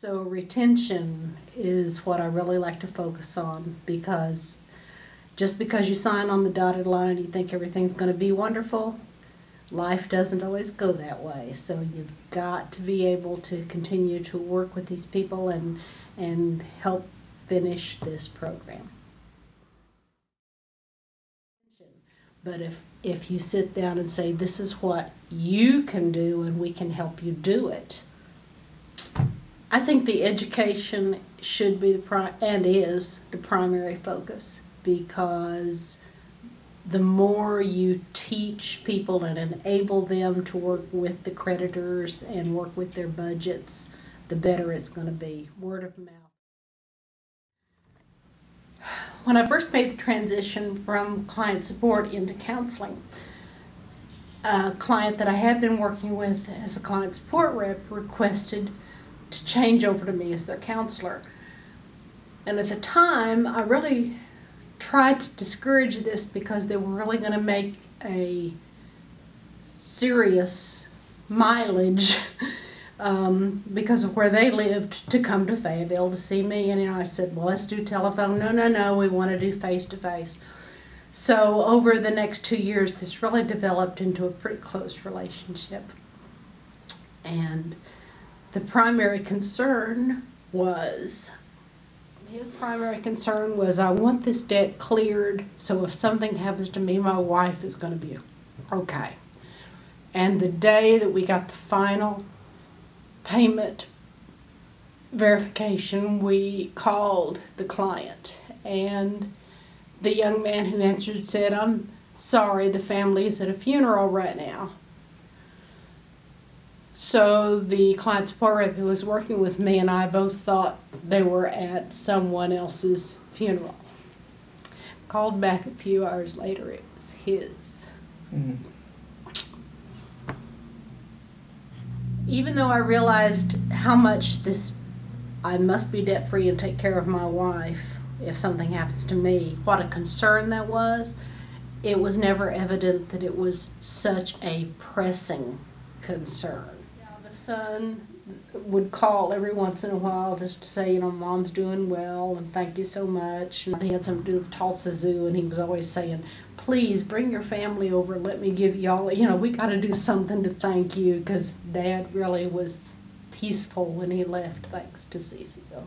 So retention is what I really like to focus on, because just because you sign on the dotted line, you think everything's going to be wonderful, life doesn't always go that way. So you've got to be able to continue to work with these people and help finish this program. But if you sit down and say, this is what you can do and we can help you do it, I think the education should be and is the primary focus, because the more you teach people and enable them to work with the creditors and work with their budgets, the better it's going to be. Word of mouth. When I first made the transition from client support into counseling, a client that I had been working with as a client support rep requested to change over to me as their counselor. And at the time, I really tried to discourage this because they were really going to make a serious mileage because of where they lived to come to Fayetteville to see me. And I said, well, let's do telephone. No, we want to do face-to-face. So over the next 2 years, this really developed into a pretty close relationship. And the primary concern was, I want this debt cleared, so if something happens to me, my wife is going to be okay. And the day that we got the final payment verification, we called the client, and the young man who answered said, I'm sorry, the family is at a funeral right now. So the client support rep who was working with me and I both thought they were at someone else's funeral. Called back a few hours later, it was his. Mm-hmm. Even though I realized how much I must be debt-free and take care of my wife if something happens to me, what a concern that was, it was never evident that it was such a pressing concern. The son would call every once in a while just to say, Mom's doing well and thank you so much. And he had something to do with Tulsa Zoo, and he was always saying, please bring your family over, let me give y'all, we got to do something to thank you, because Dad really was peaceful when he left, thanks to CCOA.